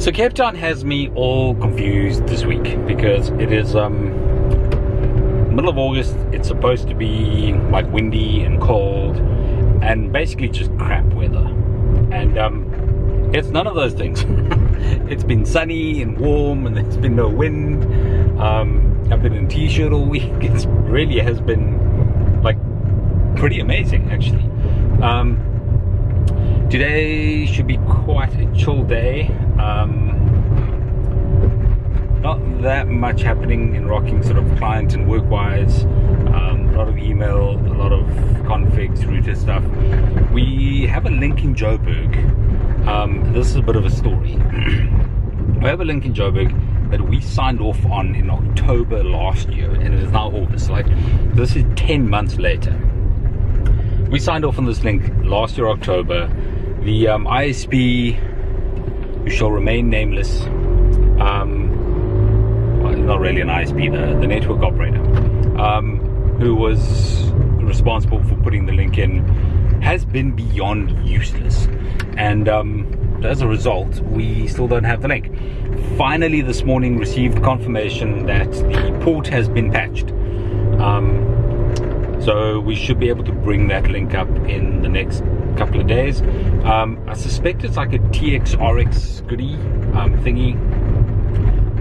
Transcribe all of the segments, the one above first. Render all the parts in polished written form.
So Cape Town has me all confused this week because it is middle of August. It's supposed to be like windy and cold and basically just crap weather, and it's none of those things. It's been sunny and warm and there's been no wind. I've been in t-shirt all week. It really has been like pretty amazing actually. Today should be quite a chill day. Not that much happening in rocking sort of client and work wise. A lot of email, a lot of configs, router stuff. We have a link in Joburg. This is a bit of a story. We have a link in Joburg that we signed off on in October last year, and it is now August. Like, this is 10 months later. We signed off on this link last year, October. The ISP, who shall remain nameless, well, not really an ISP, the network operator, who was responsible for putting the link in, has been beyond useless. And as a result, we still don't have the link. Finally, this morning, received confirmation that the port has been patched. So we should be able to bring that link up in the next couple of days. I suspect it's like a TXRX goodie thingy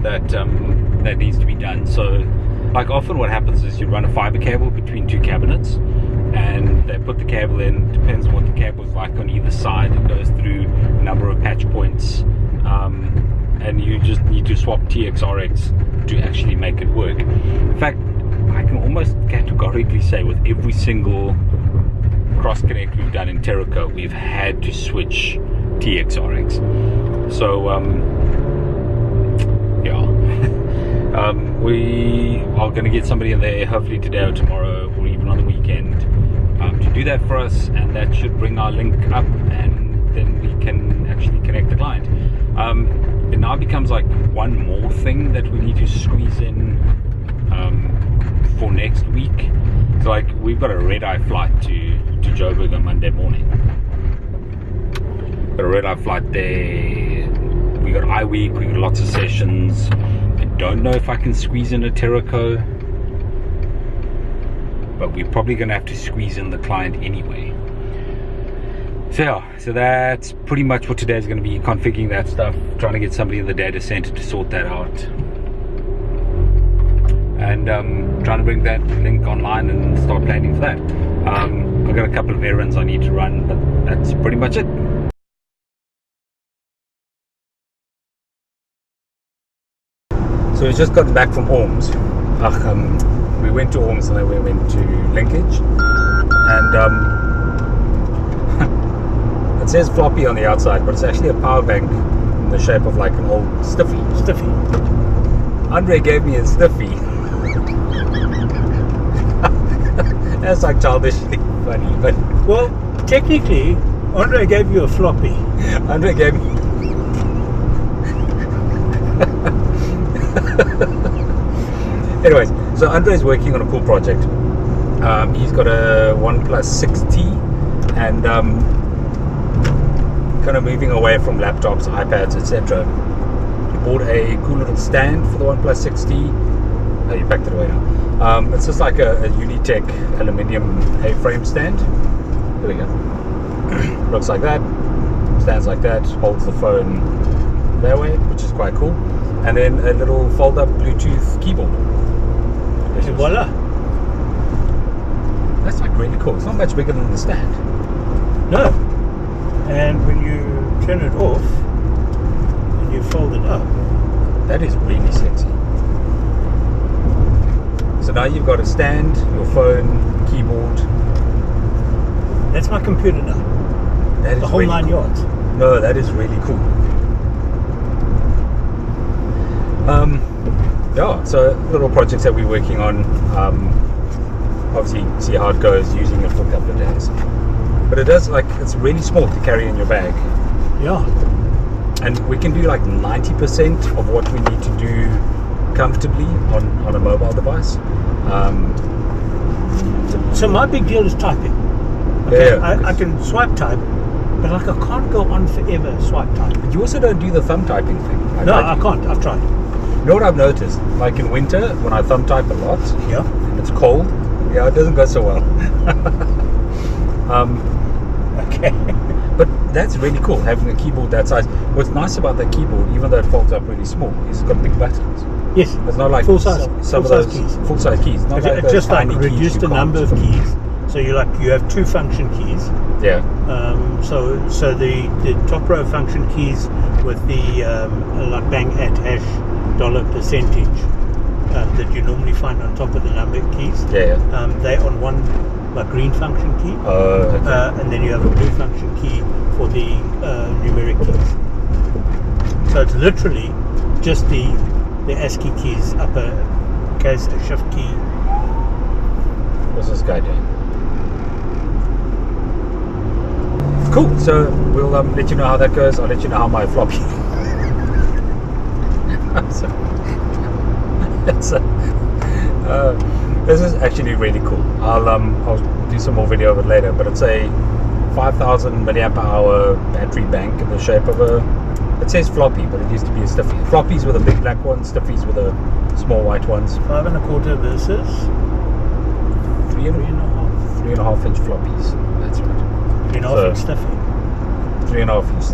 that needs to be done. So like often what happens is you run a fiber cable between two cabinets and they put the cable in. Depends on what the cable is like on either side. It goes through a number of patch points, and you just need to swap TXRX to actually make it work. In fact, I can almost categorically say with every single cross connect we've done in Terraco, we've had to switch TXRX. So yeah. We are going to get somebody in there hopefully today or tomorrow or even on the weekend to do that for us, and that should bring our link up, and then we can actually connect the client. It now becomes like one more thing that we need to squeeze in for next week. So like we've got a red-eye flight to Joburg on Monday morning. Got a red-eye flight there. We got I-Week, we got lots of sessions. I don't know if I can squeeze in a Terraco, but we're probably going to have to squeeze in the client anyway. So yeah, so that's pretty much what today is going to be, configuring that stuff, trying to get somebody in the data center to sort that out, and trying to bring that link online and start planning for that. I've got a couple of errands I need to run, but that's pretty much it. So we've just gotten back from Orms. We went to Orms and then we went to Linkage, and it says floppy on the outside, but it's actually a power bank in the shape of like an old stiffy. Andre gave me a stiffy. That's like childishly funny, but well, technically, Andre gave you a floppy. Andre gave me. Anyways, so Andre's working on a cool project. He's got a OnePlus 6T, and kind of moving away from laptops, iPads, etc. He bought a cool little stand for the OnePlus 6T. Oh, you packed it away now. It's just like a Unitech aluminium A-frame stand. There we go. Looks like that. Stands like that. Holds the phone that way, which is quite cool. And then a little fold-up Bluetooth keyboard. Voila! That's like really cool. It's not much bigger than the stand. No. And when you turn it off and you fold it up, that is really sexy. So now you've got a stand, your phone, keyboard. That's my computer now. That is the whole really 9 cool. yards. No, that is really cool. Yeah, so little projects that we're working on. Obviously, see how it goes, using it for a couple of days. But it does, like, it's really small to carry in your bag. Yeah. And we can do like 90% of what we need to do comfortably on a mobile device. So my big deal is typing. Okay, yeah, I can swipe type, But like I can't go on forever swipe type. But you also don't do the thumb typing thing. No, I can't. I've tried. You know what I've noticed? Like in winter, when I thumb type a lot, Yeah. and it's cold, yeah, it doesn't go so well. Okay. But that's really cool, having a keyboard that size. What's nice about that keyboard, even though it folds up really small, is it's got big buttons. Yes. It's not like full size. some Full of size those keys. full-size keys. Not like It those just like tiny keys reduce you the can't- number of keys. So you have two function keys. Yeah. So the top row function keys with the like bang at hash dollar percentage that you normally find on top of the number keys. Yeah. They on one like green function key, Okay. and then you have a blue function key for the numeric keys. So it's literally just the ASCII keys, upper case, a shift key. What's this guy doing? Cool. So we'll let you know how that goes. I'll let you know how my floppy. So, this is actually really cool. I'll do some more video of it later. But it's a 5,000 milliamp hour battery bank in the shape of a. It says floppy, but it used to be a stiffy. Floppies with the big black ones, stiffies with the small white ones. 5 1/4 versus 3.5. 3.5 inch floppies. That's right. 3.5 inch stiffy. 3.5 inch.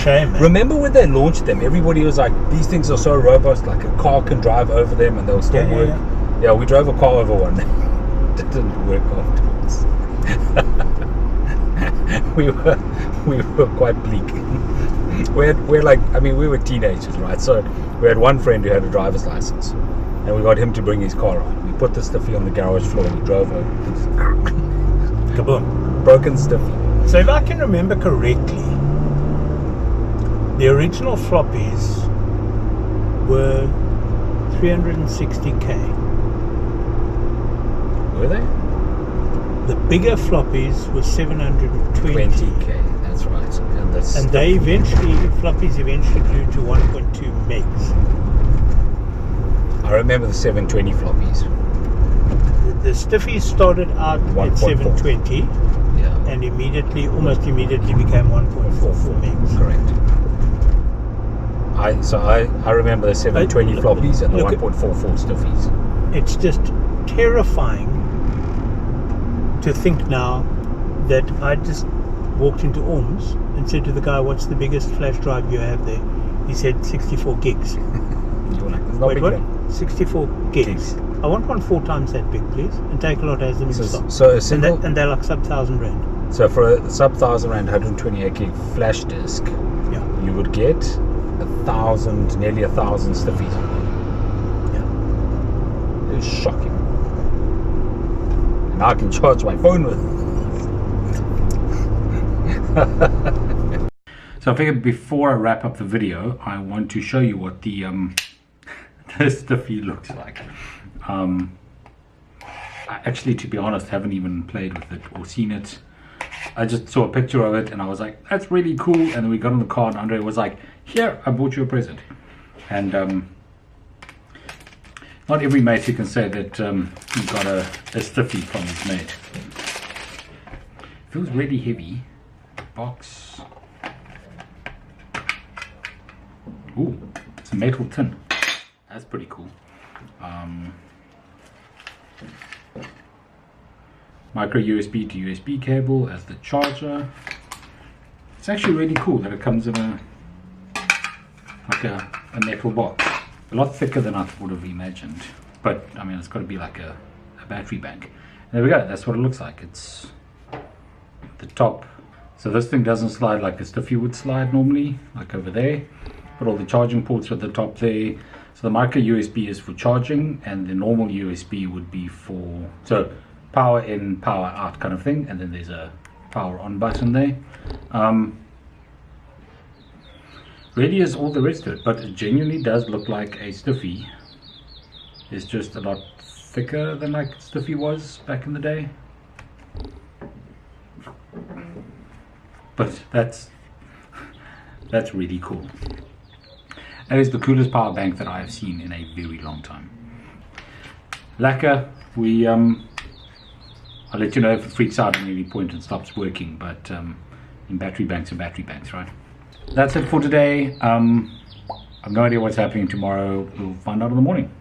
Shame. Man. Remember when they launched them? Everybody was like, "These things are so robust, like a car can drive over them, and they'll still work." Yeah, we drove a car over one. It didn't work afterwards. we were quite bleak. We were teenagers, right? So we had one friend who had a driver's license, and we got him to bring his car on. We put the stiffy on the garage floor, and we drove over. Kaboom. Broken stiffy. So if I can remember correctly, the original floppies were 360k. Were they? The bigger floppies were 720. 20k. That's right. And floppies eventually grew to 1.2 megs. I remember the 720 floppies. The stiffies started out at 1.4. 720 Yeah. and almost immediately became 1.44 megs. Correct. I remember the 720 floppies and the 1.44 stiffies. It's just terrifying to think now that I just walked into Orms and said to the guy, "What's the biggest flash drive you have there?" He said 64 gigs. You were like, "It's not Wait, big what? enough." 64 gigs. I want one 4 times that big, please. And take a lot as them in stock. So a single, And they're like sub 1,000 rand. so for a sub 1,000 rand 128 gig flash disk, Yeah. you would get nearly 1,000 stiffies. Yeah. It's shocking. And I can charge my phone with it. So I figured before I wrap up the video, I want to show you what the stiffy looks like. I actually, to be honest, haven't even played with it or seen it. I just saw a picture of it and I was like, that's really cool. And then we got in the car and Andre was like, here, I bought you a present. And not every mate you can say that he got a stiffy from his mate. Feels really heavy. Box. Ooh, it's a metal tin. That's pretty cool. Micro USB to USB cable as the charger. It's actually really cool that it comes in a metal box. A lot thicker than I would have imagined. But I mean, it's got to be like a battery bank. And there we go. That's what it looks like. It's the top. So this thing doesn't slide like a stiffy would slide normally, like over there. But all the charging ports are at the top there. So the micro USB is for charging, and the normal USB would be for power in, power out kind of thing. And then there's a power on button there. Really is all there is to it, but it genuinely does look like a stiffy. It's just a lot thicker than like stiffy was back in the day. But that's really cool. That is the coolest power bank that I have seen in a very long time. Lacquer, I'll let you know if it freaks out at any point and stops working, but And battery banks are battery banks, right? That's it for today. I have no idea what's happening tomorrow. We'll find out in the morning.